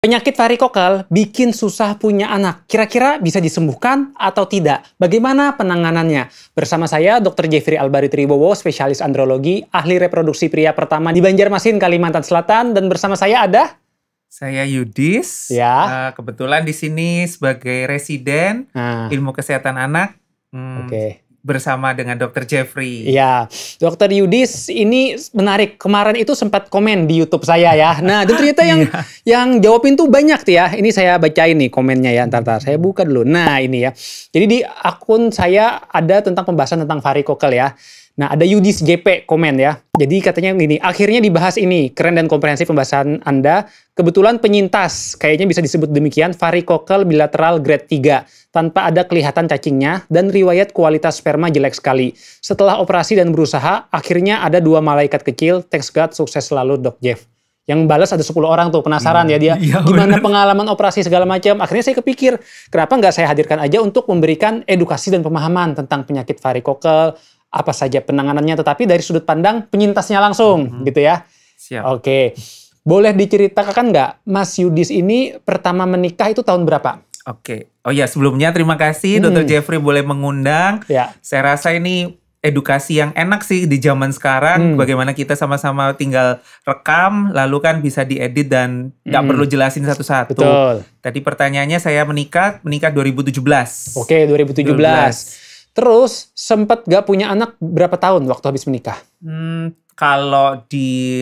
Penyakit varikokel bikin susah punya anak. Kira-kira bisa disembuhkan atau tidak? Bagaimana penanganannya? Bersama saya, Dr. Jeffrey Albarri-Tribowo, spesialis andrologi, ahli reproduksi pria pertama di Banjarmasin, Kalimantan Selatan. Dan bersama saya ada... Saya Yudis. Ya. Kebetulan di sini sebagai residen ilmu kesehatan anak. Oke. Bersama dengan Dr. Jeffrey. Iya, Dr. Yudis ini menarik. Kemarin itu sempat komen di YouTube saya ya. Nah, dan ternyata yang jawabin tuh banyak tuh ya. Ini saya bacain nih komennya ya. Ntar saya buka dulu. Nah, ini ya. Jadi di akun saya ada tentang pembahasan tentang varikokel ya. Nah, ada Yudis JP komen ya. Jadi katanya gini, akhirnya dibahas ini. Keren dan komprehensif pembahasan Anda. Kebetulan penyintas, kayaknya bisa disebut demikian, varikokel bilateral grade 3. Tanpa ada kelihatan cacingnya, dan riwayat kualitas sperma jelek sekali. Setelah operasi dan berusaha, akhirnya ada 2 malaikat kecil, thanks God, sukses selalu Dok Jeff. Yang balas ada 10 orang tuh, penasaran ya dia, gimana pengalaman operasi segala macam. Akhirnya saya kepikir, kenapa nggak saya hadirkan aja untuk memberikan edukasi dan pemahaman tentang penyakit varikokel, apa saja penanganannya, tetapi dari sudut pandang penyintasnya langsung, gitu ya. Siap. Oke, boleh diceritakan nggak, Mas Yudis ini pertama menikah itu tahun berapa? Oke. Oh ya, sebelumnya terima kasih Dr. Jeffrey boleh mengundang. Ya. Saya rasa ini edukasi yang enak sih di zaman sekarang. Bagaimana kita sama-sama tinggal rekam, lalu kan bisa diedit dan nggak perlu jelasin satu-satu. Betul. Tadi pertanyaannya saya menikah 2017. Oke, 2017. Terus sempat gak punya anak berapa tahun waktu habis menikah? Kalau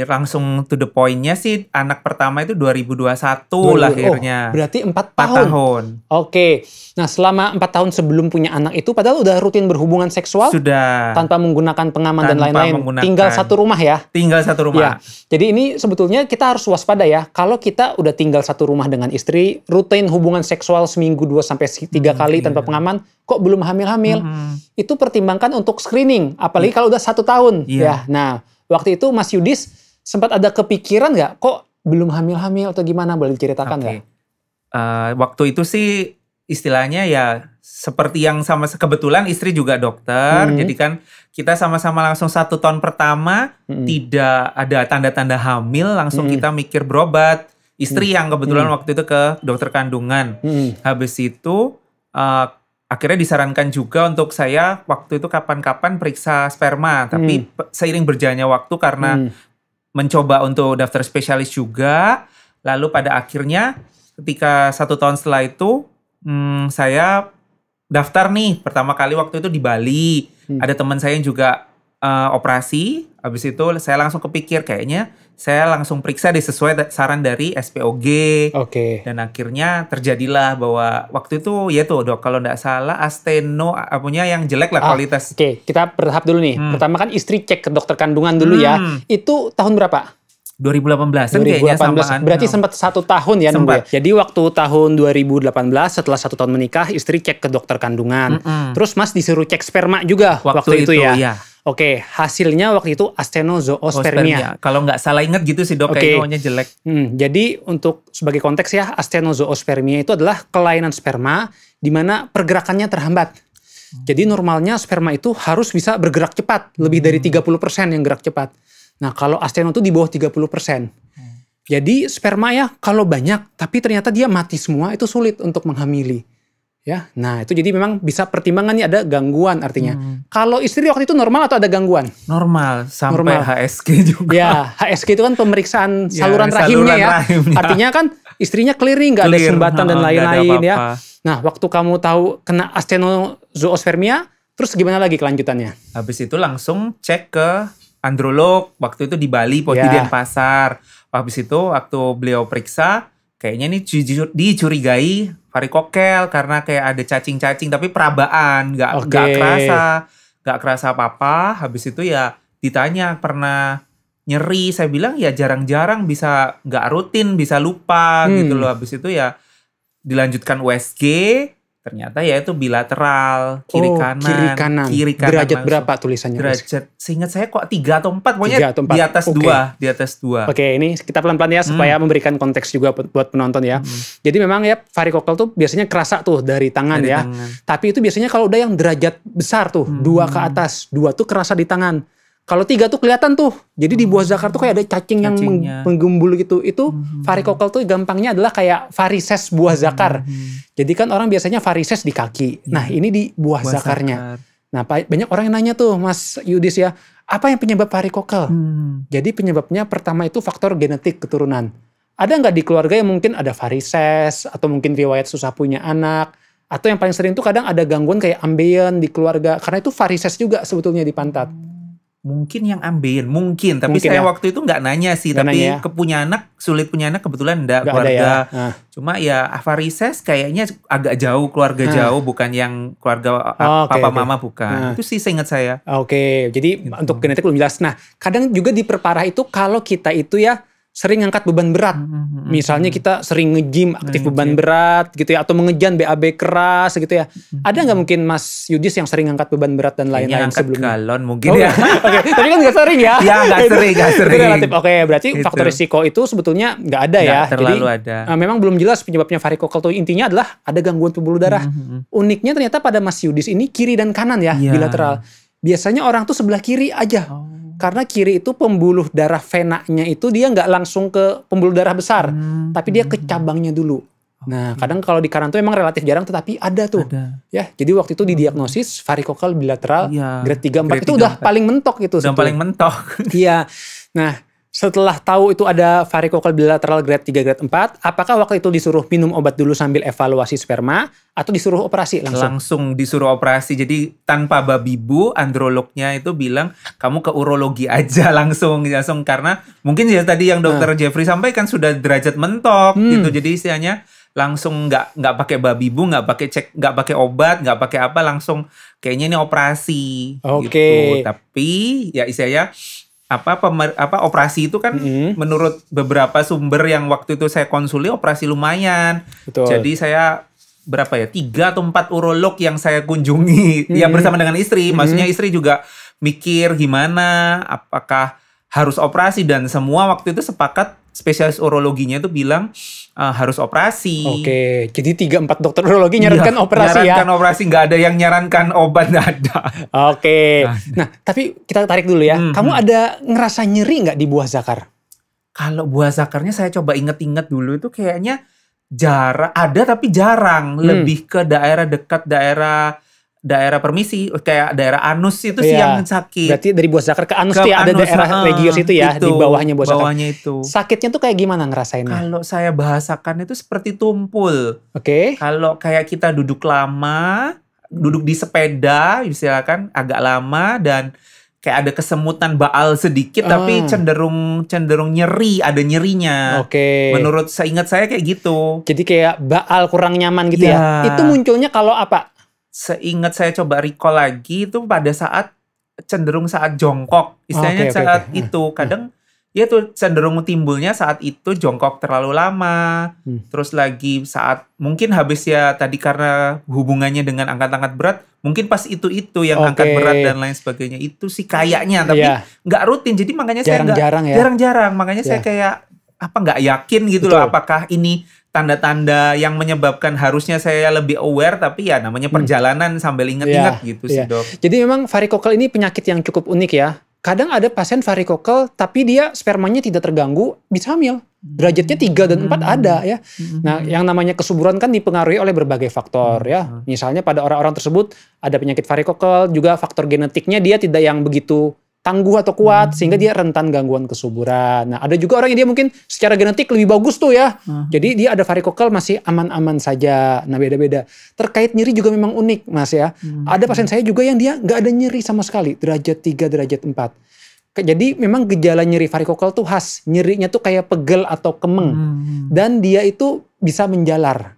langsung to the point-nya sih anak pertama itu 2021 lahirnya. Oh, berarti 4 tahun. Oke. Nah, selama 4 tahun sebelum punya anak itu padahal udah rutin berhubungan seksual? Sudah. Tanpa menggunakan pengaman dan lain-lain. Tinggal satu rumah ya? Tinggal satu rumah. Ya. Jadi ini sebetulnya kita harus waspada ya. Kalau kita udah tinggal satu rumah dengan istri, rutin hubungan seksual seminggu 2-3 kali tanpa pengaman, kok belum hamil-hamil? Itu pertimbangkan untuk screening. Apalagi kalau udah 1 tahun. Ya. Nah, waktu itu Mas Yudis sempat ada kepikiran nggak, kok belum hamil-hamil atau gimana? Boleh diceritakan nggak? Waktu itu sih istilahnya ya seperti yang kebetulan istri juga dokter, jadi kan kita sama-sama langsung 1 tahun pertama tidak ada tanda-tanda hamil, langsung kita mikir berobat. Istri yang kebetulan waktu itu ke dokter kandungan. Habis itu akhirnya disarankan juga untuk saya waktu itu kapan-kapan periksa sperma. Tapi seiring berjalannya waktu karena mencoba untuk daftar spesialis juga. Lalu pada akhirnya ketika 1 tahun setelah itu saya daftar nih. Pertama kali waktu itu di Bali. Ada teman saya yang juga operasi. Habis itu saya langsung kepikir kayaknya saya langsung periksa deh sesuai saran dari SPOG. Oke. Dan akhirnya terjadilah bahwa waktu itu ya tuh Dok, kalau nggak salah asteno punya yang jelek lah kualitas. Oke, kita bertahap dulu nih. Pertama kan istri cek ke dokter kandungan dulu ya. Itu tahun berapa? 2018 kan kayaknya samaan. Berarti sempat 1 tahun ya nunggu ya. Jadi waktu tahun 2018 setelah 1 tahun menikah, istri cek ke dokter kandungan. Terus Mas disuruh cek sperma juga waktu itu ya. Iya. Oke, hasilnya waktu itu astenozoospermia. Kalau nggak salah inget gitu sih Dok, kayaknya jelek. Jadi untuk sebagai konteks ya, astenozoospermia itu adalah kelainan sperma di mana pergerakannya terhambat. Jadi normalnya sperma itu harus bisa bergerak cepat, lebih dari 30% yang gerak cepat. Nah, kalau asteno itu di bawah 30%. Jadi sperma ya kalau banyak, tapi ternyata dia mati semua, itu sulit untuk menghamili. Ya, nah itu jadi memang bisa pertimbangannya ada gangguan artinya. Kalau istri waktu itu normal atau ada gangguan? Normal, sampai HSG juga. Ya, HSG itu kan pemeriksaan saluran rahimnya ya. Artinya kan istrinya clear, nggak ada sumbatan dan lain-lain ya. Nah, waktu kamu tahu kena astenozoospermia, terus gimana lagi kelanjutannya? Habis itu langsung cek ke androlog, waktu itu di Bali, di Denpasar. Habis itu waktu beliau periksa, kayaknya ini dicurigai varikokel karena kayak ada cacing-cacing tapi perabaan, nggak kerasa apa-apa. Habis itu ya ditanya pernah nyeri, saya bilang ya jarang-jarang, bisa nggak rutin, bisa lupa gitu loh. Habis itu ya dilanjutkan USG, ternyata ya itu bilateral, kiri kanan. Derajat berapa tulisannya? Derajat, seingat saya kok 3 atau 4, pokoknya 3 atau 4. Di atas 2. Oke, ini kita pelan-pelan ya supaya memberikan konteks juga buat penonton ya. Jadi memang ya varikokel tuh biasanya kerasa tuh dari tangan ya. Tapi itu biasanya kalau udah yang derajat besar tuh, 2 ke atas, 2 tuh kerasa di tangan. Kalau 3 tuh kelihatan tuh. Jadi di buah zakar tuh kayak ada cacing yang menggembul gitu. Itu varikokel tuh gampangnya adalah kayak varises buah zakar. Jadi kan orang biasanya varises di kaki. Nah ini di buah zakarnya. Nah banyak orang yang nanya tuh Mas Yudis ya, apa yang penyebab varikokel? Jadi penyebabnya pertama itu faktor genetik keturunan. Ada nggak di keluarga yang mungkin ada varises atau mungkin riwayat susah punya anak? Atau yang paling sering tuh kadang ada gangguan kayak ambeien di keluarga. Karena itu varises juga sebetulnya di pantat. Mungkin yang ambeien, mungkin. Tapi saya waktu itu nggak nanya sih. Tapi punya anak, sulit punya anak kebetulan enggak keluarga. Ya. Cuma ya varises kayaknya agak jauh, keluarga jauh. Bukan yang keluarga papa mama bukan. Itu sih seingat saya. Jadi gitu. Untuk genetik belum jelas. Nah kadang juga diperparah itu kalau kita itu ya sering ngangkat beban berat. Misalnya kita sering nge-gym, aktif beban berat gitu ya. Atau mengejan BAB keras gitu ya. Ada nggak mungkin Mas Yudis yang sering ngangkat beban berat dan lain-lain sebelumnya? Galon mungkin ya. Tapi kan nggak sering ya. Ya nggak sering. Relatif. Berarti gitu. Faktor risiko itu sebetulnya nggak ada ya. Terlalu jadi, ada. Memang belum jelas penyebabnya varikokel tuh. Intinya adalah ada gangguan pembuluh darah. Uniknya ternyata pada Mas Yudis ini kiri dan kanan ya, bilateral. Biasanya orang tuh sebelah kiri aja. Karena kiri itu pembuluh darah venanya itu dia nggak langsung ke pembuluh darah besar, tapi dia ke cabangnya dulu. Nah, kadang kalau di kanan tuh emang relatif jarang, tetapi ada tuh. Ya, jadi waktu itu didiagnosis varikokel bilateral grade 3-4 itu udah paling mentok itu. Udah paling mentok. Iya. Nah, setelah tahu itu ada varikokel bilateral grade 3, grade 4, apakah waktu itu disuruh minum obat dulu sambil evaluasi sperma atau disuruh operasi langsung? Langsung disuruh operasi. Jadi tanpa babi bu, androlognya itu bilang kamu ke urologi aja langsung karena mungkin ya tadi yang dokter Jeffrey sampaikan sudah derajat mentok gitu. Jadi istilahnya langsung nggak pakai babi bu, nggak pakai obat, nggak pakai apa, langsung kayaknya ini operasi. Gitu. Tapi ya istilahnya operasi itu kan menurut beberapa sumber yang waktu itu saya konsuli operasi lumayan. Betul. Jadi saya 3 atau 4 urolog yang saya kunjungi ya bersama dengan istri. Maksudnya istri juga mikir gimana apakah harus operasi, dan semua waktu itu sepakat spesialis urologinya itu bilang harus operasi. Jadi 3-4 dokter urologi nyarankan operasi ya? Nyarankan operasi, nggak ada yang nyarankan obat, nggak ada. Nah tapi kita tarik dulu ya. Kamu ada ngerasa nyeri nggak di buah zakar? Kalau buah zakarnya saya coba inget-inget dulu itu kayaknya ada tapi jarang. Lebih ke dekat daerah permisi, kayak daerah anus itu sih yang sakit. Berarti dari buah zakar ke anus tuh ya, ada daerah regios itu ya, di bawahnya buah zakar. Itu. Sakitnya tuh kayak gimana ngerasainnya? Kalau saya bahasakan itu seperti tumpul. Kalau kayak kita duduk lama, duduk di sepeda, misalkan agak lama dan kayak ada kesemutan baal sedikit, tapi cenderung nyeri, ada nyerinya. Menurut seingat saya kayak gitu. Jadi kayak baal kurang nyaman gitu ya. Itu munculnya kalau apa? Seingat saya coba recall lagi itu pada saat jongkok. Istilahnya itu kadang ya tuh cenderung timbulnya saat itu jongkok terlalu lama. Terus lagi saat mungkin habis ya tadi karena hubungannya dengan angkat-angkat berat, mungkin pas itu yang angkat berat dan lain sebagainya itu sih kayaknya, tapi nggak rutin. Jadi makanya saya jarang-jarang. Makanya saya kayak nggak yakin gitu loh, apakah ini tanda-tanda yang menyebabkan harusnya saya lebih aware, tapi ya namanya perjalanan sambil ingat-ingat gitu sih dok. Jadi memang varikokel ini penyakit yang cukup unik ya. Kadang ada pasien varikokel tapi dia spermanya tidak terganggu, bisa hamil. Derajatnya 3 dan 4 ada ya. Nah yang namanya kesuburan kan dipengaruhi oleh berbagai faktor ya. Misalnya pada orang-orang tersebut ada penyakit varikokel, juga faktor genetiknya dia tidak yang begitu tangguh atau kuat sehingga dia rentan gangguan kesuburan. Nah, ada juga orang yang dia mungkin secara genetik lebih bagus tuh ya. Jadi dia ada varikokel masih aman-aman saja. Nah, beda-beda. Terkait nyeri juga memang unik, Mas ya. Ada pasien saya juga yang dia nggak ada nyeri sama sekali, derajat 3, derajat 4. Jadi memang gejala nyeri varikokel tuh khas. Nyerinya tuh kayak pegel atau kemeng. Dan dia itu bisa menjalar.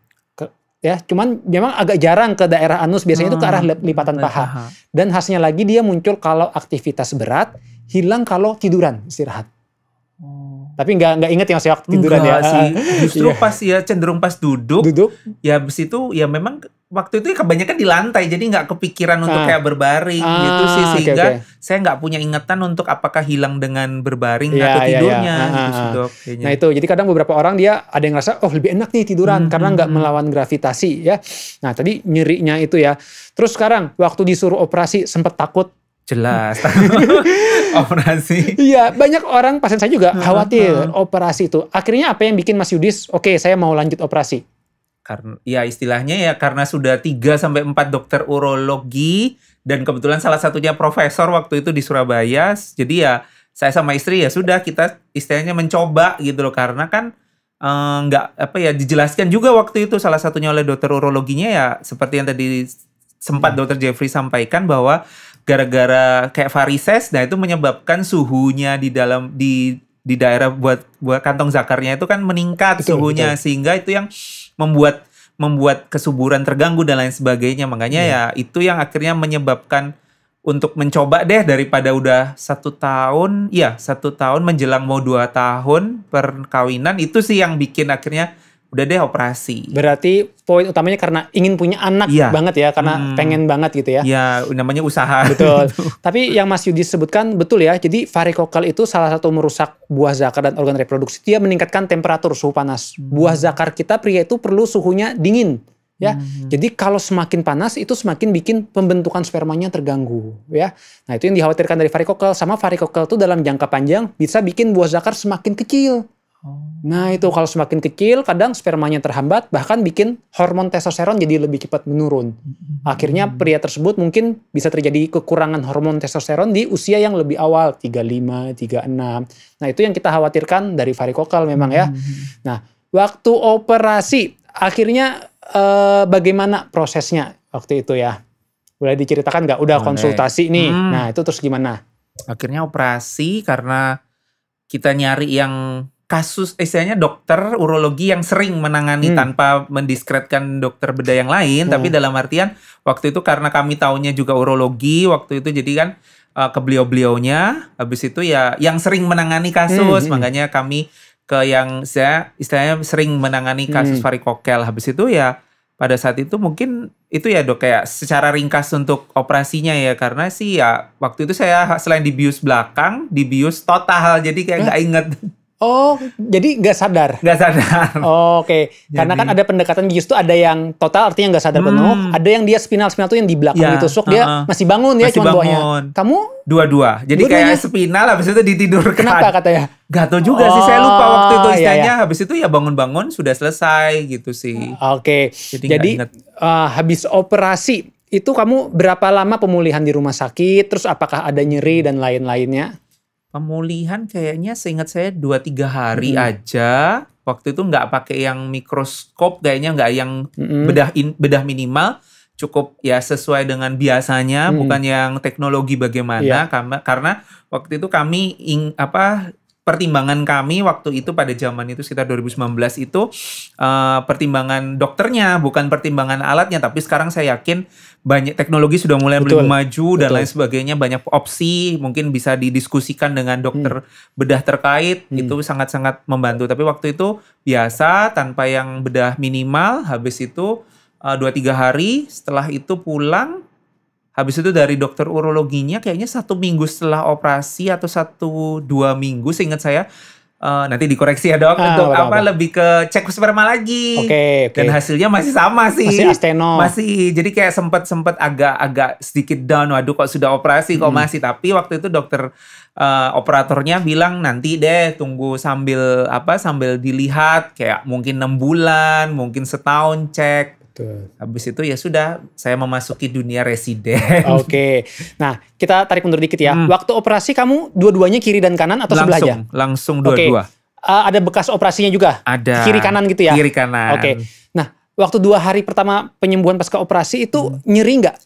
Ya, cuman memang agak jarang ke daerah anus, biasanya itu ke arah lipatan paha. Dan khasnya lagi dia muncul kalau aktivitas berat, hilang kalau tiduran, istirahat. Tapi nggak inget yang waktu tiduran ya. Justru pas ya cenderung pas duduk. Ya habis itu ya memang waktu itu kebanyakan di lantai, jadi nggak kepikiran untuk kayak berbaring gitu sih, sehingga saya nggak punya ingatan untuk apakah hilang dengan berbaring atau tidurnya gitu sih dok. Kayaknya. Nah itu, jadi kadang beberapa orang dia ada yang ngerasa lebih enak nih tiduran karena nggak melawan gravitasi ya. Nah tadi nyerinya itu ya. Terus sekarang waktu disuruh operasi sempet takut? Jelas. Operasi. Iya, banyak orang pasien saya juga khawatir operasi itu. Akhirnya apa yang bikin Mas Yudis, oke saya mau lanjut operasi? Karena ya istilahnya ya karena sudah 3-4 dokter urologi dan kebetulan salah satunya profesor waktu itu di Surabaya. Jadi ya saya sama istri ya sudah kita istilahnya mencoba gitu loh, karena kan nggak apa ya dijelaskan juga waktu itu salah satunya oleh dokter urologinya ya seperti yang tadi sempat dokter Jeffrey sampaikan bahwa gara-gara kayak varises, nah itu menyebabkan suhunya di dalam di daerah buat kantong zakarnya itu kan meningkat suhunya, sehingga itu yang membuat kesuburan terganggu dan lain sebagainya. Makanya ya itu yang akhirnya menyebabkan untuk mencoba deh daripada udah 1 tahun, 1 tahun menjelang mau 2 tahun perkawinan, itu sih yang bikin akhirnya udah deh operasi. Berarti poin utamanya karena ingin punya anak banget ya, karena pengen banget gitu ya. Ya, namanya usaha. Betul. Tapi yang Mas Yudi sebutkan betul ya, jadi varikokel itu salah satu merusak buah zakar dan organ reproduksi. Dia meningkatkan temperatur suhu panas. Buah zakar kita pria itu perlu suhunya dingin. Ya, jadi kalau semakin panas itu semakin bikin pembentukan spermanya terganggu, ya. Nah itu yang dikhawatirkan dari varikokel. Sama varikokel itu dalam jangka panjang bisa bikin buah zakar semakin kecil. Nah itu kalau semakin kecil kadang spermanya terhambat, bahkan bikin hormon testosteron jadi lebih cepat menurun. Akhirnya pria tersebut mungkin bisa terjadi kekurangan hormon testosteron di usia yang lebih awal, 35, 36. Nah itu yang kita khawatirkan dari varikokel memang ya. Nah waktu operasi akhirnya bagaimana prosesnya waktu itu ya? Boleh diceritakan nggak? Udah konsultasi nih. Nah itu terus gimana? Akhirnya operasi karena kita nyari yang kasus, istilahnya dokter urologi yang sering menangani tanpa mendiskreditkan dokter bedah yang lain. Tapi dalam artian waktu itu karena kami taunya juga urologi waktu itu, jadi kan ke beliau-beliaunya. Habis itu ya yang sering menangani kasus, makanya kami ke yang saya istilahnya sering menangani kasus varikokel. Habis itu ya pada saat itu mungkin itu ya dok kayak secara ringkas untuk operasinya ya, karena sih ya waktu itu saya selain dibius belakang, dibius total, jadi kayak nggak inget. Oh, jadi nggak sadar? Nggak sadar. Oh, oke. Karena kan ada pendekatan bius tuh ada yang total artinya nggak sadar penuh, ada yang dia spinal tuh yang di belakang ditusuk dia masih bangun ya, cuma bawahnya. Kamu? Dua-dua. Jadi kayak spinal habis itu ditidurkan. Kenapa katanya? Gak tau juga sih, saya lupa waktu itu istilahnya. Habis itu ya bangun-bangun sudah selesai gitu sih. Oke. Jadi habis operasi itu kamu berapa lama pemulihan di rumah sakit? Terus apakah ada nyeri dan lain-lainnya? Pemulihan kayaknya seingat saya 2-3 hari aja. Waktu itu nggak pakai yang mikroskop, kayaknya nggak yang bedah minimal. Cukup ya sesuai dengan biasanya, bukan yang teknologi bagaimana. Karena waktu itu kami pertimbangan kami waktu itu pada zaman itu sekitar 2019 itu pertimbangan dokternya, bukan pertimbangan alatnya. Tapi sekarang saya yakin banyak teknologi sudah mulai lebih maju dan lain sebagainya, banyak opsi, mungkin bisa didiskusikan dengan dokter bedah terkait, itu sangat-sangat membantu. Tapi waktu itu biasa tanpa yang bedah minimal. Habis itu 2-3 hari setelah itu pulang. Habis itu dari dokter urologinya kayaknya 1 minggu setelah operasi atau 1-2 minggu seingat saya, nanti dikoreksi ya dok, untuk lebih ke cek sperma lagi. Oke. Dan hasilnya masih sama sih. Masih asteno. Masih, jadi kayak sempat agak sedikit down. Waduh kok sudah operasi kok masih. Tapi waktu itu dokter operatornya bilang nanti deh tunggu sambil dilihat, kayak mungkin 6 bulan, mungkin setahun cek. Habis itu ya sudah saya memasuki dunia residen. Oke. Nah, kita tarik mundur dikit ya. Waktu operasi kamu dua-duanya kiri dan kanan atau sebelah aja? Langsung dua-dua. Ada bekas operasinya juga? Ada. Kiri kanan gitu ya? Kiri kanan. Oke. Nah, waktu 2 hari pertama penyembuhan pasca operasi itu nyeri nggak?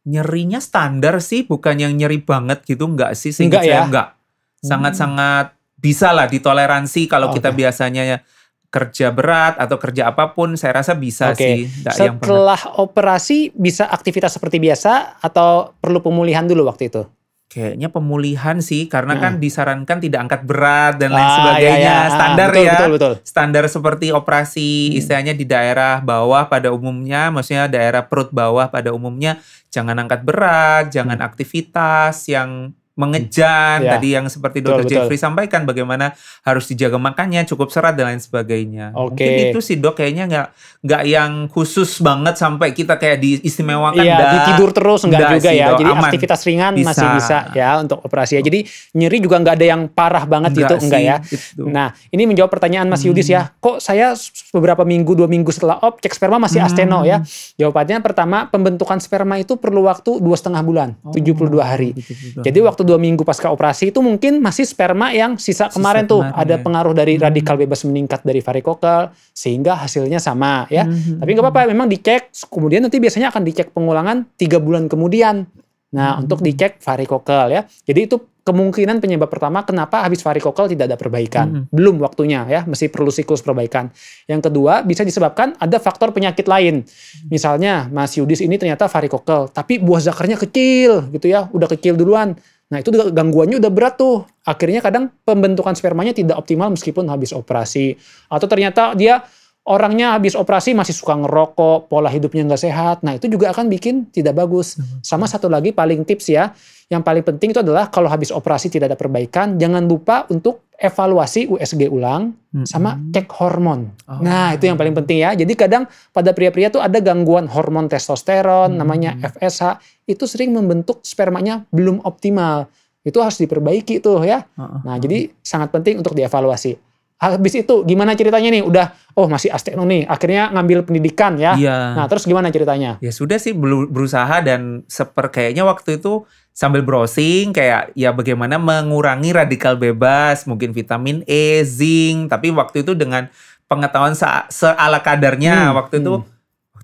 Nyerinya standar sih, bukan yang nyeri banget gitu, nggak sih? Enggak ya? Enggak. Sangat-sangat bisa lah ditoleransi kalau kita biasanya kerja berat atau kerja apapun, saya rasa bisa sih. Setelah operasi bisa aktivitas seperti biasa atau perlu pemulihan dulu waktu itu? Kayaknya pemulihan sih, karena kan disarankan tidak angkat berat dan lain sebagainya. Standar betul. Standar seperti operasi istilahnya di daerah bawah pada umumnya, maksudnya daerah perut bawah pada umumnya, jangan angkat berat, jangan aktivitas yang mengejan, Ya. tadi yang seperti Betul, Dr. betul. Jeffrey sampaikan bagaimana harus dijaga makannya, cukup serat dan lain sebagainya. Oke. Mungkin itu sih Dok, kayaknya nggak yang khusus banget sampai kita kayak diistimewakan. Iya, tidur terus enggak juga sih, ya. Dok, Jadi aman. aktivitas ringan masih bisa ya untuk operasi ya. Jadi nyeri juga enggak ada yang parah banget gitu, enggak ya. Itu. Nah, ini menjawab pertanyaan Mas Yudis ya. Kok saya beberapa minggu, 2 minggu setelah cek sperma masih asteno ya? Jawabannya pertama, pembentukan sperma itu perlu waktu 2,5 bulan, 72 hari. 72 Jadi waktu 2 minggu pasca operasi itu mungkin masih sperma yang sisa kemarin tuh. Ada ya. pengaruh dari radikal bebas meningkat dari varikokel sehingga hasilnya sama ya. Tapi nggak apa-apa, memang dicek. Kemudian nanti biasanya akan dicek pengulangan 3 bulan kemudian. Nah, untuk dicek varikokel ya. Jadi itu kemungkinan penyebab pertama kenapa habis varikokel tidak ada perbaikan. Belum waktunya ya, masih perlu siklus perbaikan. Yang kedua, bisa disebabkan ada faktor penyakit lain. Misalnya, Mas Yudis ini ternyata varikokel, tapi buah zakarnya kecil gitu ya, udah kecil duluan. Nah, itu gangguannya udah berat tuh. Akhirnya kadang pembentukan spermanya tidak optimal meskipun habis operasi. Atau ternyata dia orangnya habis operasi masih suka ngerokok, pola hidupnya nggak sehat. Nah, itu juga akan bikin tidak bagus. Sama satu lagi paling tips ya, yang paling penting itu adalah kalau habis operasi tidak ada perbaikan, jangan lupa untuk evaluasi USG ulang sama cek hormon. Nah, itu yang paling penting ya. Jadi kadang pada pria-pria tuh ada gangguan hormon testosteron, namanya FSH, itu sering membentuk spermanya belum optimal. Itu harus diperbaiki tuh ya. Nah, jadi sangat penting untuk dievaluasi. Habis itu gimana ceritanya nih? Udah, masih asteno nih. Akhirnya ngambil pendidikan ya. Iya. Nah, terus gimana ceritanya? Ya sudah sih berusaha dan kayaknya waktu itu sambil browsing kayak ya bagaimana mengurangi radikal bebas, mungkin vitamin E, zinc, tapi waktu itu dengan pengetahuan seala kadarnya. Waktu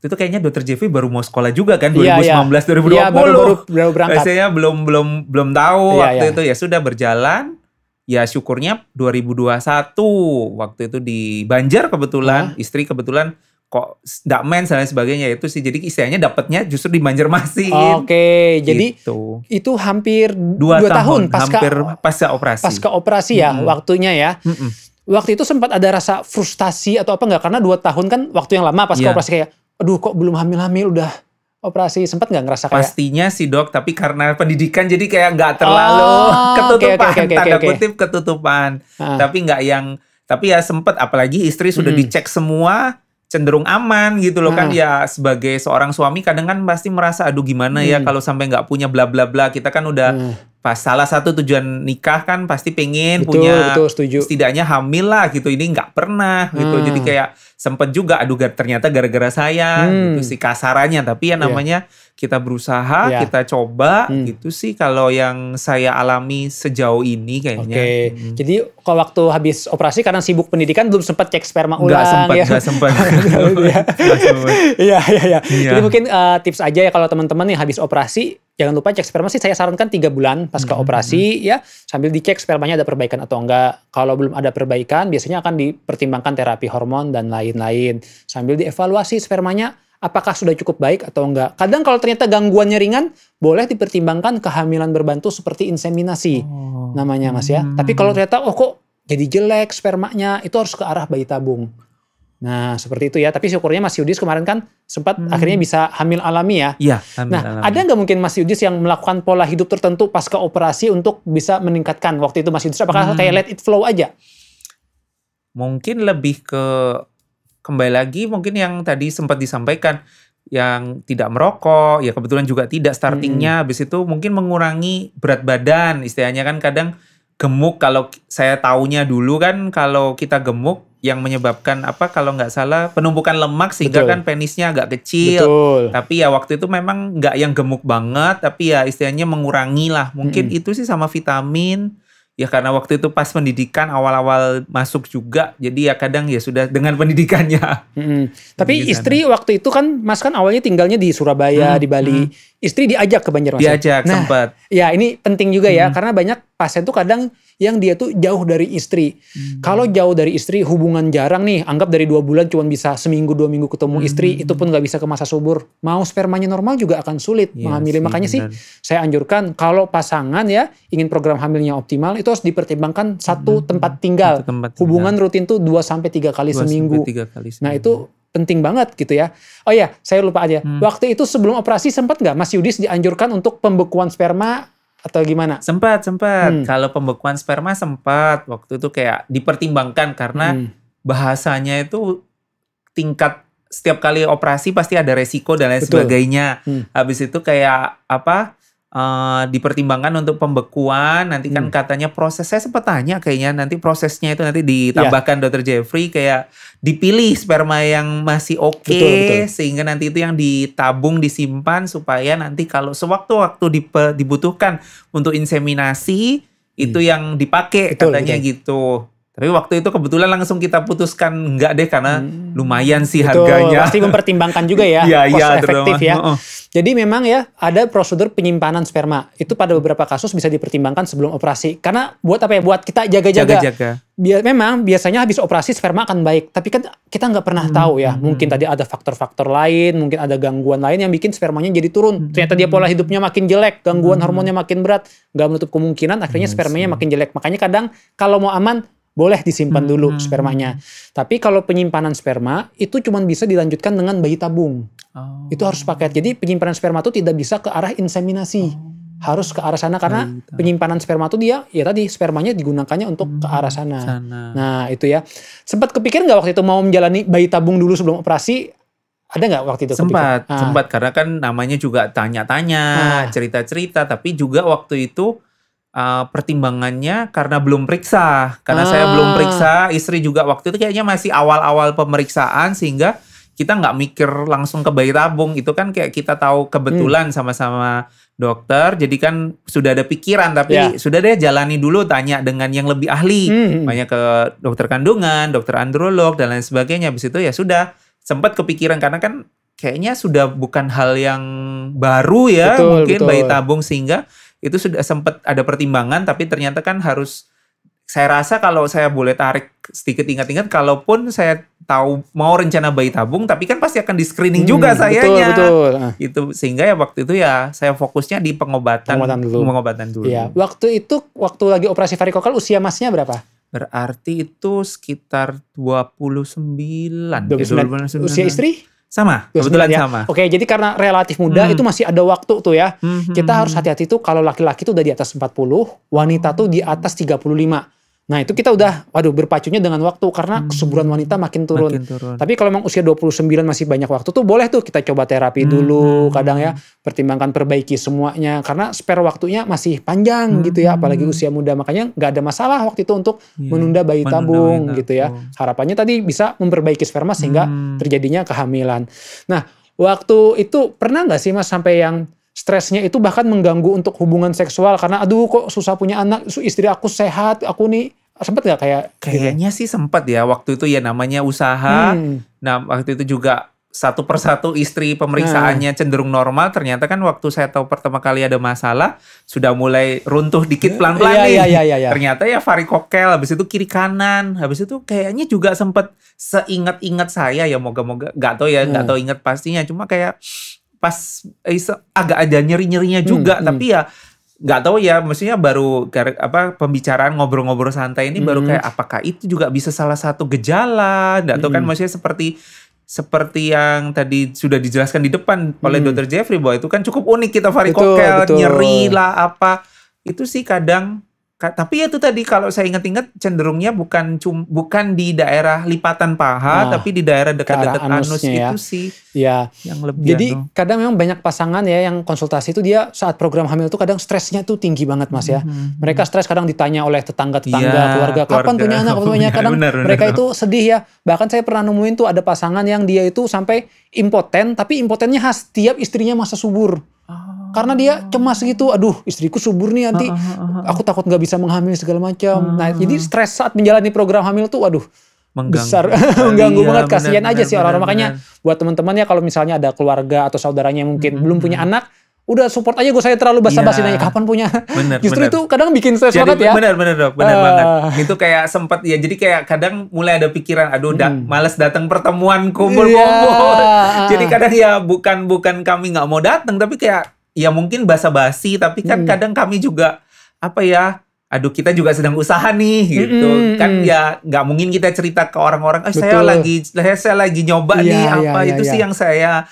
itu kayaknya Dr. Jeffrey baru mau sekolah juga kan, 2019 2020. Iya, baru berangkat. Biasanya belum tahu waktu Iya. itu, ya sudah berjalan. Ya syukurnya 2021 waktu itu di Banjar kebetulan, istri kebetulan kok nggak mens dan lain sebagainya, itu sih. Jadi istilahnya dapatnya justru di Banjarmasin. Oke, jadi gitu. itu hampir 2 tahun pasca operasi. Pasca operasi ya waktunya ya. Waktu itu sempat ada rasa frustasi atau apa nggak? Karena 2 tahun kan waktu yang lama pasca operasi, kayak aduh kok belum hamil-hamil udah operasi. Sempat nggak ngerasa kayak? Pastinya sih Dok, tapi karena pendidikan jadi kayak nggak terlalu ketutupan, tanda kutip ketutupan. Tapi nggak yang, tapi ya sempet, apalagi istri sudah dicek semua, cenderung aman gitu loh kan. Ya sebagai seorang suami kadang kan pasti merasa aduh gimana ya kalau sampai nggak punya bla bla bla. Kita kan udah pas salah satu tujuan nikah kan pasti pengen punya setidaknya hamil lah gitu. Ini nggak pernah gitu. Jadi kayak sempet juga aduh ternyata gara-gara saya gitu sih kasarannya. Tapi ya namanya kita berusaha, kita coba gitu sih kalau yang saya alami sejauh ini kayaknya. Jadi kalau waktu habis operasi karena sibuk pendidikan belum sempat cek sperma ulang. Nggak sempat. Iya. Jadi mungkin tips aja ya kalau teman-teman yang habis operasi, jangan lupa cek sperma sih saya sarankan 3 bulan pasca operasi ya, sambil dicek spermanya ada perbaikan atau enggak. Kalau belum ada perbaikan biasanya akan dipertimbangkan terapi hormon dan lain-lain. Sambil dievaluasi spermanya apakah sudah cukup baik atau enggak. Kadang kalau ternyata gangguannya ringan, boleh dipertimbangkan kehamilan berbantu seperti inseminasi namanya Mas ya. Tapi kalau ternyata kok jadi jelek spermanya, itu harus ke arah bayi tabung. Nah, seperti itu ya. Tapi syukurnya Mas Yudis kemarin kan sempat akhirnya bisa hamil alami ya. Iya, hamil alami. Ada nggak mungkin Mas Yudis yang melakukan pola hidup tertentu pasca operasi untuk bisa meningkatkan waktu itu Mas Yudis? Apakah kayak let it flow aja? Mungkin lebih ke kembali lagi mungkin yang tadi sempat disampaikan, yang tidak merokok, ya kebetulan juga tidak startingnya. Habis itu mungkin mengurangi berat badan, istilahnya kan kadang gemuk. Kalau saya taunya dulu kan kalau kita gemuk yang menyebabkan apa kalau nggak salah penumpukan lemak sehingga kan penisnya agak kecil. Tapi ya waktu itu memang nggak yang gemuk banget, tapi ya istilahnya mengurangi lah. Mungkin itu sih sama vitamin. Ya karena waktu itu pas pendidikan awal-awal masuk juga, jadi ya kadang ya sudah dengan pendidikannya. Tapi istri waktu itu kan Mas kan awalnya tinggalnya di Surabaya, di Bali. Istri diajak ke Banjarmasin. Diajak sempat. Ya ini penting juga ya, karena banyak pasien tuh kadang yang dia tuh jauh dari istri. Kalau jauh dari istri, hubungan jarang nih, anggap dari 2 bulan cuma bisa seminggu 2 minggu ketemu istri, itu pun nggak bisa ke masa subur. Mau spermanya normal juga akan sulit menghamili. Makanya sih saya anjurkan kalau pasangan ya ingin program hamilnya optimal, itu harus dipertimbangkan satu tempat tinggal. Hubungan rutin tuh 2-3 kali seminggu. Nah itu penting banget gitu ya. Oh iya, saya lupa aja. Waktu itu sebelum operasi sempat nggak Mas Yudis dianjurkan untuk pembekuan sperma atau gimana? Sempat. Kalau pembekuan sperma sempat. Waktu itu kayak dipertimbangkan karena bahasanya itu tingkat setiap kali operasi pasti ada resiko dan lain sebagainya. Habis itu kayak dipertimbangkan untuk pembekuan. Nanti kan katanya proses, saya sempat tanya kayaknya nanti prosesnya itu nanti ditambahkan Dr. Jeffrey kayak dipilih sperma yang masih oke, sehingga nanti itu yang ditabung, disimpan supaya nanti kalau sewaktu-waktu dibutuhkan untuk inseminasi itu yang dipakai katanya gitu. Tapi waktu itu kebetulan langsung kita putuskan enggak deh karena lumayan sih harganya. Pasti mempertimbangkan juga ya, cost efektif ya. Jadi memang ya ada prosedur penyimpanan sperma. Itu pada beberapa kasus bisa dipertimbangkan sebelum operasi. Karena buat apa ya? Buat kita jaga-jaga. Memang biasanya habis operasi sperma akan baik. Tapi kan kita nggak pernah tahu ya. Mungkin tadi ada faktor-faktor lain, mungkin ada gangguan lain yang bikin spermanya jadi turun. Ternyata dia pola hidupnya makin jelek, gangguan hormonnya makin berat. Nggak menutup kemungkinan akhirnya spermanya makin jelek. Makanya kadang kalau mau aman, boleh disimpan dulu spermanya. Tapi kalau penyimpanan sperma itu cuma bisa dilanjutkan dengan bayi tabung. Itu harus paket. Jadi penyimpanan sperma itu tidak bisa ke arah inseminasi. Harus ke arah sana karena penyimpanan sperma itu dia ya tadi spermanya digunakannya untuk ke arah sana. Nah, itu ya. Sempat kepikir nggak waktu itu mau menjalani bayi tabung dulu sebelum operasi? Ada nggak waktu itu? Sempat karena kan namanya juga tanya-tanya, cerita-cerita, tapi juga waktu itu pertimbangannya karena belum periksa. Karena saya belum periksa, istri juga waktu itu kayaknya masih awal-awal pemeriksaan sehingga kita nggak mikir langsung ke bayi tabung. Itu kan kayak kita tahu kebetulan sama-sama dokter, jadi kan sudah ada pikiran tapi sudah deh jalani dulu, tanya dengan yang lebih ahli. Banyak ke dokter kandungan, dokter androlog dan lain sebagainya. Habis itu ya sudah sempat kepikiran karena kan kayaknya sudah bukan hal yang baru ya, mungkin bayi tabung sehingga itu sudah sempat ada pertimbangan, tapi ternyata kan harus, saya rasa kalau saya boleh tarik sedikit ingat-ingat, kalaupun saya tahu mau rencana bayi tabung, tapi kan pasti akan di screening juga sayanya. Itu sehingga ya waktu itu ya saya fokusnya di pengobatan dulu. Ya, waktu itu waktu lagi operasi varikokal usia masnya berapa? Berarti itu sekitar 29. Usia istri? Sama, kebetulan sama. Oke, jadi karena relatif muda itu masih ada waktu tuh ya. Kita harus hati-hati tuh kalau laki-laki tuh udah di atas 40, wanita tuh di atas 35. Nah itu kita udah, berpacunya dengan waktu karena kesuburan wanita makin turun. Tapi kalau memang usia 29 masih banyak waktu tuh boleh tuh kita coba terapi dulu. Kadang ya, pertimbangkan perbaiki semuanya. Karena spare waktunya masih panjang gitu ya, apalagi usia muda. Makanya nggak ada masalah waktu itu untuk menunda bayi tabung gitu ya. Harapannya tadi bisa memperbaiki sperma sehingga terjadinya kehamilan. Nah, waktu itu pernah nggak sih Mas sampai yang stresnya itu bahkan mengganggu untuk hubungan seksual karena aduh kok susah punya anak, istri aku sehat, aku nih sempet nggak kayaknya sih sempat ya waktu itu ya, namanya usaha. Nah waktu itu juga satu persatu istri pemeriksaannya cenderung normal, ternyata kan waktu saya tahu pertama kali ada masalah sudah mulai runtuh dikit pelan-pelan nih. Ternyata ya varikokel, habis itu kiri kanan, habis itu kayaknya juga sempat seingat-ingat saya ya, moga-moga nggak tahu ingat pastinya, cuma kayak pas agak ada nyeri-nyerinya juga, tapi ya nggak tahu ya, maksudnya baru pembicaraan ngobrol-ngobrol santai ini baru kayak apakah itu juga bisa salah satu gejala, nggak tahu kan, maksudnya seperti yang tadi sudah dijelaskan di depan oleh Dr. Jeffrey bahwa itu kan cukup unik, kita varikokel, nyeri lah apa, itu sih kadang. Tapi itu tadi kalau saya ingat-ingat cenderungnya bukan di daerah lipatan paha, tapi di daerah dekat-dekat anus ya. Itu sih yang lebih. Jadi kadang memang banyak pasangan ya yang konsultasi itu dia saat program hamil itu kadang stresnya tuh tinggi banget Mas ya. Mereka stres kadang ditanya oleh tetangga-tetangga, keluarga, kapan punya anak, kadang mereka itu sedih ya. Bahkan saya pernah nemuin tuh ada pasangan yang dia itu sampai impoten, tapi impotennya khas tiap istrinya masa subur. Karena dia cemas gitu, aduh istriku subur nih nanti, aku takut nggak bisa menghamil segala macam. Nah jadi stres saat menjalani program hamil tuh, besar, mengganggu banget, kasihan aja sih orang-orang. Makanya buat teman-teman ya kalau misalnya ada keluarga atau saudaranya yang mungkin belum punya anak, udah support aja, gue saya terlalu basa-basi nanya kapan punya. Justru itu kadang bikin stres banget ya. Bener banget. Itu kayak sempet ya, jadi kayak kadang mulai ada pikiran, aduh males datang pertemuan kumpul-kumpul. Jadi kadang ya bukan kami nggak mau datang, tapi kayak ya mungkin basa-basi, tapi kan kadang kami juga aduh kita juga sedang usaha nih gitu. Kan ya nggak mungkin kita cerita ke orang-orang, saya lagi nyoba nih apa. Itu sih yang saya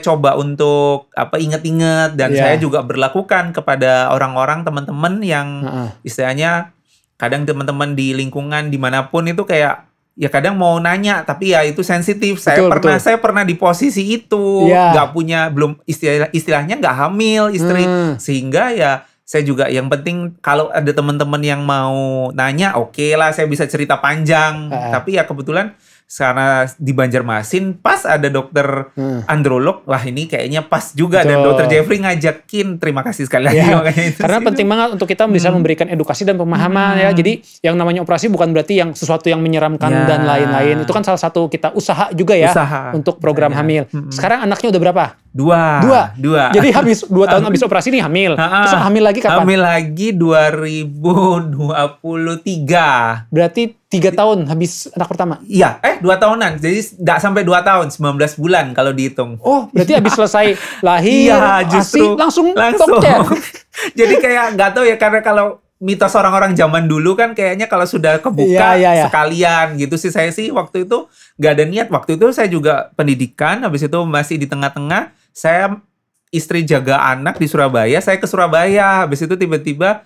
coba untuk inget-inget, dan saya juga berlakukan kepada orang-orang, teman-teman yang istilahnya kadang teman-teman di lingkungan dimanapun itu kayak ya kadang mau nanya tapi ya itu sensitif. Saya pernah di posisi itu, nggak punya, belum istilahnya nggak hamil istri, sehingga ya saya juga yang penting kalau ada teman-teman yang mau nanya, oke lah saya bisa cerita panjang. Tapi ya kebetulan karena di Banjarmasin pas ada dokter androlog, wah ini kayaknya pas juga. Dan dokter Jeffrey ngajakin, terima kasih sekali lagi. Makanya itu karena penting banget untuk kita bisa memberikan edukasi dan pemahaman ya. Jadi yang namanya operasi bukan berarti yang sesuatu yang menyeramkan dan lain-lain. Itu kan salah satu kita usaha juga ya untuk program hamil. Sekarang anaknya udah berapa? Dua. Jadi habis 2 tahun habis operasi nih hamil. Terus hamil lagi kapan? Hamil lagi 2023. Berarti 3 tahun habis anak pertama? Iya, 2 tahunan. Jadi nggak sampai 2 tahun, 19 bulan kalau dihitung. Oh, berarti habis selesai lahir, justru langsung. Jadi kayak nggak tahu ya, karena kalau mitos orang-orang zaman dulu kan kayaknya kalau sudah kebuka sekalian gitu sih. Saya sih waktu itu nggak ada niat. Waktu itu saya juga pendidikan, habis itu masih di tengah-tengah. Saya istri jaga anak di Surabaya, saya ke Surabaya. Habis itu tiba-tiba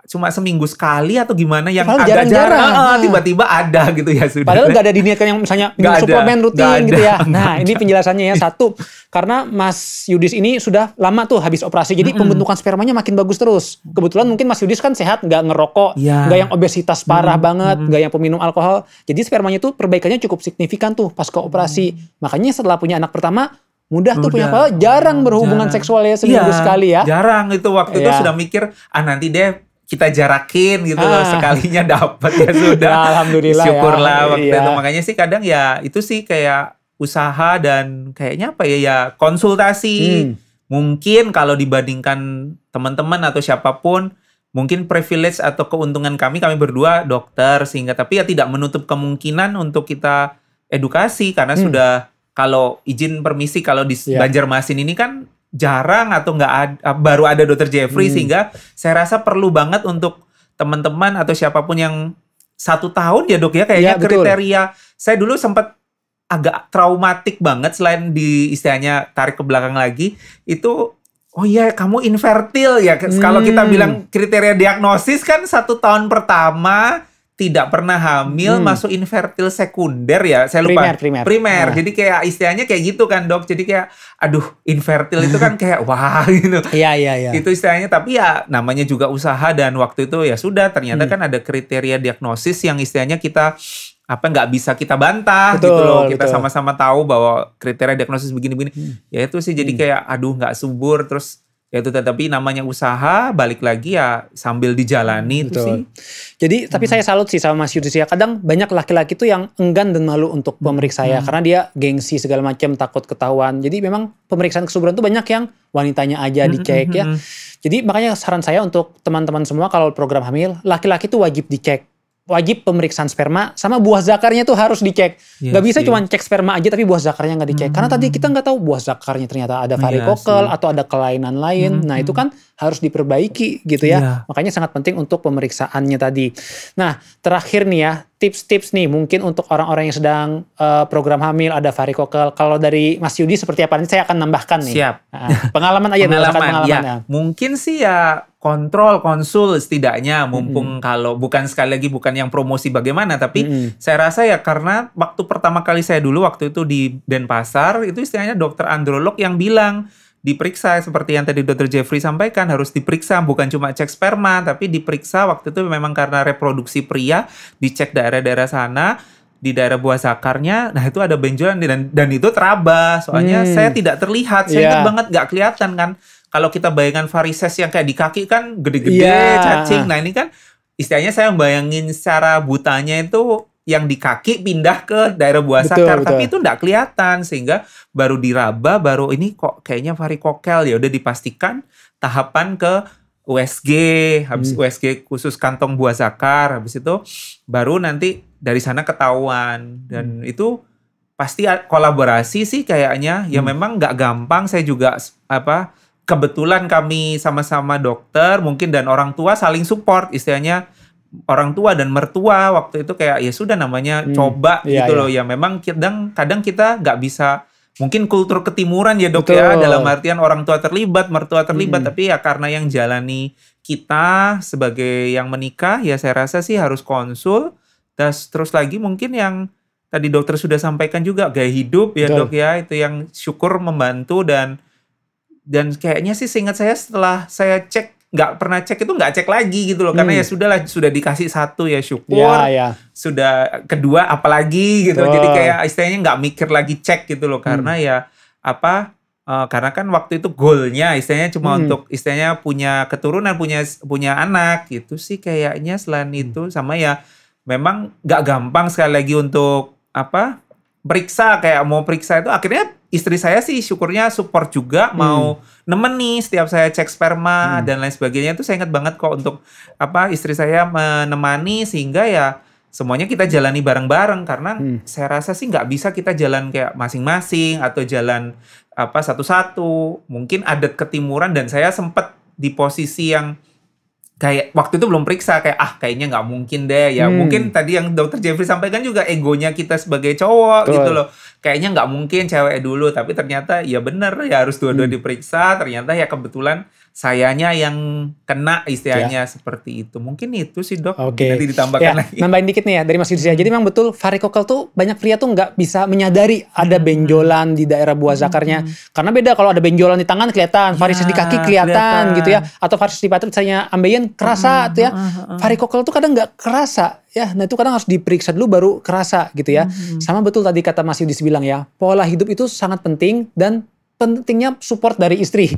cuma seminggu sekali atau gimana yang agak jarang. Tiba-tiba ada gitu ya sudah. Padahal nggak ada diniatkan yang misalnya minum suplemen rutin gitu ya. Nah ini penjelasannya ya. Satu, karena Mas Yudis ini sudah lama tuh habis operasi, jadi pembentukan spermanya makin bagus terus. Kebetulan mungkin Mas Yudis kan sehat, nggak ngerokok, nggak yang obesitas parah banget, nggak yang peminum alkohol. Jadi spermanya tuh perbaikannya cukup signifikan tuh pas ke operasi. Makanya setelah punya anak pertama mudah tuh punya, padahal jarang berhubungan seksual ya seminggu sekali ya. Jarang itu waktu itu sudah mikir nanti deh kita jarakin gitu loh, sekalinya dapat ya sudah. Alhamdulillah. Syukurlah waktu itu. Makanya sih kadang ya itu sih kayak usaha dan kayaknya ya konsultasi. Mungkin kalau dibandingkan teman-teman atau siapapun, mungkin privilege atau keuntungan kami berdua dokter, sehingga tapi ya tidak menutup kemungkinan untuk kita edukasi karena sudah. Kalau izin permisi, kalau di Banjarmasin ini kan jarang atau nggak ada, baru ada dokter Jeffrey, sehingga saya rasa perlu banget untuk teman-teman atau siapapun yang 1 tahun ya dok ya, kayaknya kriteria. Saya dulu sempat agak traumatik banget, selain di istilahnya tarik ke belakang lagi, itu oh iya kamu infertil ya. Kalau kita bilang kriteria diagnosis kan 1 tahun pertama tidak pernah hamil, masuk infertil sekunder ya, saya lupa. Primer. Jadi kayak istilahnya kayak gitu kan dok. Jadi kayak aduh infertil itu kan kayak wah gitu. Iya. Itu istilahnya, tapi ya namanya juga usaha, dan waktu itu ya sudah ternyata kan ada kriteria diagnosis yang istilahnya kita nggak bisa kita bantah gitu loh. Kita sama-sama tahu bahwa kriteria diagnosis begini-begini. Ya itu sih jadi kayak aduh nggak subur, terus ya itu, tetapi namanya usaha, balik lagi ya sambil dijalani itu sih. Jadi tapi saya salut sih sama Mas Yudis ya. Kadang banyak laki-laki tuh yang enggan dan malu untuk memeriksa ya, karena dia gengsi segala macam, takut ketahuan. Jadi memang pemeriksaan kesuburan tuh banyak yang wanitanya aja dicek ya. Jadi makanya saran saya untuk teman-teman semua, kalau program hamil, laki-laki tuh wajib dicek. Wajib pemeriksaan sperma sama buah zakarnya tuh harus dicek. Gak bisa cuma cek sperma aja tapi buah zakarnya nggak dicek. Karena tadi kita nggak tahu buah zakarnya ternyata ada varikokel atau ada kelainan lain. Nah itu kan harus diperbaiki gitu ya. Makanya sangat penting untuk pemeriksaannya tadi. Nah terakhir nih ya, tips-tips nih mungkin untuk orang-orang yang sedang program hamil ada varikokel. Kalau dari Mas Yudi seperti apa? Nanti saya akan nambahkan nih. Siap. Pengalaman aja. Pengalaman ya. Mungkin sih ya konsul setidaknya, mumpung kalau bukan, sekali lagi bukan yang promosi bagaimana, tapi saya rasa ya karena waktu pertama kali saya dulu waktu itu di Denpasar, itu istilahnya dokter androlog yang bilang diperiksa seperti yang tadi dokter Jeffrey sampaikan, harus diperiksa, bukan cuma cek sperma, tapi diperiksa waktu itu memang karena reproduksi pria, dicek daerah-daerah sana, di daerah buah zakarnya, nah itu ada benjolan dan itu teraba, soalnya saya tidak terlihat, saya ingat banget nggak kelihatan kan. Kalau kita bayangkan varises yang kayak di kaki kan gede-gede, cacing. Nah ini kan istilahnya saya bayangin secara butanya itu yang di kaki pindah ke daerah buah zakar, tapi itu nggak kelihatan, sehingga baru diraba, baru ini kok kayaknya varikokel, ya udah dipastikan tahapan ke USG, habis USG khusus kantong buah zakar, habis itu baru nanti dari sana ketahuan, dan itu pasti kolaborasi sih kayaknya, ya memang nggak gampang. Saya juga kebetulan kami sama-sama dokter mungkin dan orang tua saling support, istilahnya orang tua dan mertua waktu itu kayak ya sudah namanya coba gitu loh ya. Memang kadang kita nggak bisa, mungkin kultur ketimuran ya dok. Betul. Ya, dalam artian orang tua terlibat, mertua terlibat, tapi ya karena yang jalani kita sebagai yang menikah ya saya rasa sih harus konsul. Terus lagi mungkin yang tadi dokter sudah sampaikan juga gaya hidup ya. Betul. Dok ya, itu yang syukur membantu dan kayaknya sih seingat saya setelah saya cek, nggak pernah cek itu nggak cek lagi gitu loh, karena ya sudah dikasih satu ya syukur, sudah kedua apalagi gitu. Jadi kayak istilahnya nggak mikir lagi cek gitu loh, karena ya karena kan waktu itu goalnya istilahnya cuma untuk istilahnya punya keturunan, punya anak gitu sih kayaknya. Selain itu sama ya memang nggak gampang sekali lagi untuk periksa, kayak mau periksa itu akhirnya istri saya sih syukurnya support juga, mau nemeni setiap saya cek sperma dan lain sebagainya. Itu saya ingat banget kok untuk istri saya menemani, sehingga ya semuanya kita jalani bareng-bareng. Karena saya rasa sih nggak bisa kita jalan kayak masing-masing atau jalan satu-satu. Mungkin ada ketimuran dan saya sempat di posisi yang kayak waktu itu belum periksa, kayak kayaknya nggak mungkin deh ya. Mungkin tadi yang dokter Jeffrey sampaikan juga egonya kita sebagai cowok gitu loh, kayaknya nggak mungkin cewek dulu, tapi ternyata ya bener ya harus dua-dua diperiksa. Ternyata ya kebetulan sayanya yang kena istilahnya seperti itu. Mungkin itu sih dok. Nanti ditambahkan lagi. Nambahin dikit nih ya dari Mas Yudhistira. Jadi memang betul varikokel tuh banyak pria tuh nggak bisa menyadari ada benjolan di daerah buah zakarnya. Karena beda kalau ada benjolan di tangan kelihatan, varises di kaki kelihatan gitu ya, atau varises di pantat misalnya ambeien kerasa tuh ya. Varikokel tuh kadang nggak kerasa ya. Nah itu kadang harus diperiksa dulu baru kerasa gitu ya. Sama betul tadi kata Mas Yudhistira bilang ya, pola hidup itu sangat penting dan pentingnya support dari istri.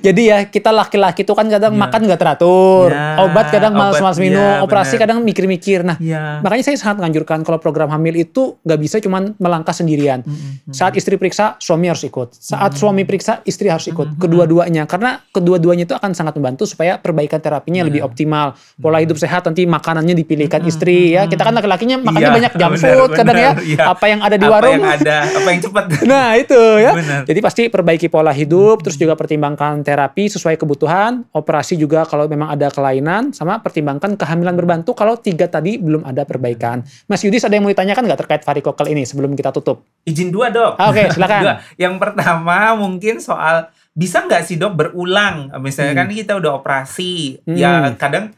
Jadi ya kita laki-laki itu kan kadang makan nggak teratur, obat kadang malas-malas minum, operasi kadang mikir-mikir. Nah makanya saya sangat menganjurkan kalau program hamil itu nggak bisa cuman melangkah sendirian. Saat istri periksa, suami harus ikut. Saat suami periksa, istri harus ikut. Kedua-duanya, karena kedua-duanya itu akan sangat membantu supaya perbaikan terapinya lebih optimal. Pola hidup sehat, nanti makanannya dipilihkan istri ya. Kita kan laki-lakinya makannya banyak junk food kadang ya. Apa yang ada di warung. Apa yang cepat. Nah itu ya. Jadi pasti perbaiki pola hidup, terus juga pertimbangkan terapi sesuai kebutuhan, operasi juga kalau memang ada kelainan, sama pertimbangkan kehamilan berbantu kalau 3 tadi belum ada perbaikan. Mas Yudhis, ada yang mau ditanyakan nggak terkait varikokel ini sebelum kita tutup? Izin 2 dok. Oke, silakan. Yang pertama mungkin soal bisa nggak sih dok berulang? Misalnya kan kita udah operasi, ya kadang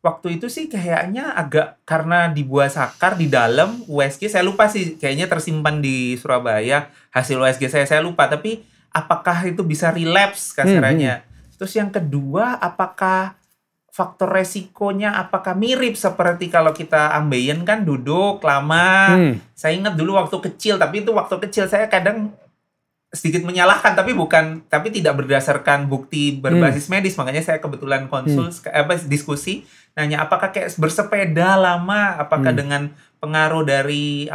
waktu itu sih kayaknya agak karena di buah sakar di dalam USG, saya lupa sih, kayaknya tersimpan di Surabaya hasil USG saya lupa, tapi apakah itu bisa relapse kasarannya? Terus yang kedua, apakah faktor resikonya apakah mirip seperti kalau kita ambeien kan duduk lama? Saya ingat dulu waktu kecil, tapi itu waktu kecil saya kadang sedikit menyalahkan, tapi tidak berdasarkan bukti berbasis medis. Makanya saya kebetulan diskusi nanya apakah kayak bersepeda lama, apakah dengan pengaruh dari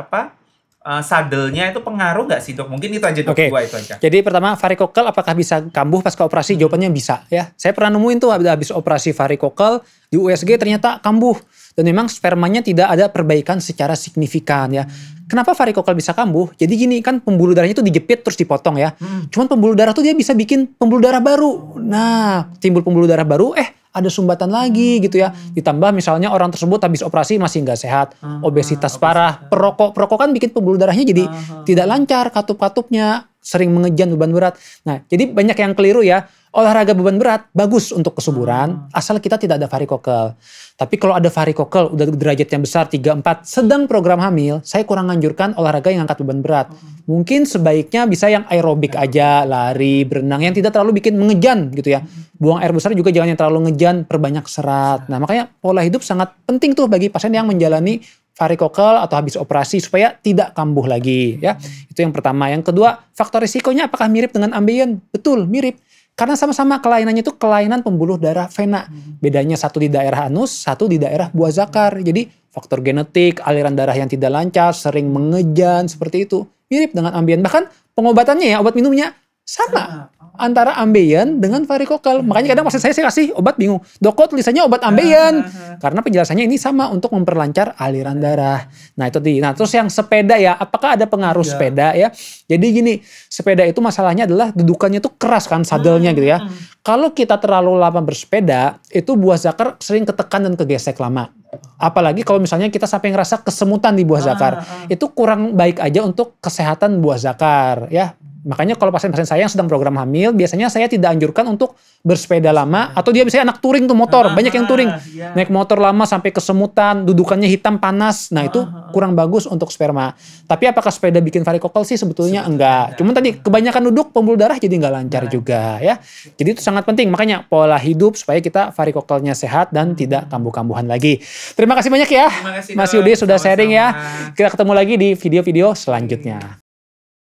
sadelnya itu pengaruh nggak sih dok? Mungkin itu aja dok. Dua itu aja. Jadi pertama, varikokel apakah bisa kambuh pasca operasi? Jawabannya bisa ya. Saya pernah nemuin tuh habis operasi varikokel di USG ternyata kambuh. Dan memang spermanya tidak ada perbaikan secara signifikan ya. Kenapa varikokel bisa kambuh? Jadi gini, kan pembuluh darahnya itu dijepit terus dipotong ya. Cuman pembuluh darah tuh dia bisa bikin pembuluh darah baru. Nah, timbul pembuluh darah baru, ada sumbatan lagi gitu ya. Ditambah misalnya orang tersebut habis operasi masih nggak sehat, obesitas parah, perokok kan bikin pembuluh darahnya jadi tidak lancar, katup-katupnya, sering mengejan beban berat. Nah, jadi banyak yang keliru ya. Olahraga beban berat bagus untuk kesuburan, asal kita tidak ada varikokel. Tapi kalau ada varikokel, udah derajatnya besar 3-4, sedang program hamil, saya kurang anjurkan olahraga yang angkat beban berat. Mungkin sebaiknya bisa yang aerobik aja, lari, berenang, yang tidak terlalu bikin mengejan gitu ya. Buang air besar juga jangan yang terlalu ngejan, perbanyak serat. Nah makanya pola hidup sangat penting tuh bagi pasien yang menjalani varikokel atau habis operasi supaya tidak kambuh lagi ya. Itu yang pertama. Yang kedua, faktor risikonya apakah mirip dengan ambeien? Betul, mirip. Karena sama-sama kelainannya itu kelainan pembuluh darah vena. Bedanya satu di daerah anus, satu di daerah buah zakar. Jadi faktor genetik, aliran darah yang tidak lancar, sering mengejan, seperti itu. Mirip dengan ambeien. Bahkan pengobatannya ya, obat minumnya sama. antara ambeien dengan varikokel. Makanya kadang pasien saya kasih obat bingung. Dok, kok tulisannya obat ambeien? Karena penjelasannya ini sama untuk memperlancar aliran darah. Nah itu nah terus yang sepeda ya, apakah ada pengaruh sepeda ya? Jadi gini, sepeda itu masalahnya adalah dudukannya tuh keras kan, sadelnya gitu ya. Kalau kita terlalu lama bersepeda, itu buah zakar sering ketekan dan kegesek lama. Apalagi kalau misalnya kita sampai ngerasa kesemutan di buah zakar. Itu kurang baik aja untuk kesehatan buah zakar ya. Makanya kalau pasien-pasien saya yang sedang program hamil, biasanya saya tidak anjurkan untuk bersepeda lama. Atau dia misalnya anak touring tuh motor, banyak yang touring. Naik motor lama sampai kesemutan, dudukannya hitam panas. Nah itu kurang bagus untuk sperma. Tapi apakah sepeda bikin varikokel sih? Sebetulnya enggak. Cuman tadi kebanyakan duduk pembuluh darah jadi nggak lancar juga ya. Jadi itu sangat penting. Makanya pola hidup supaya kita varikokelnya sehat dan tidak kambuh-kambuhan lagi. Terima kasih banyak ya Mas Yudi sudah sharing ya. Kita ketemu lagi di video-video selanjutnya.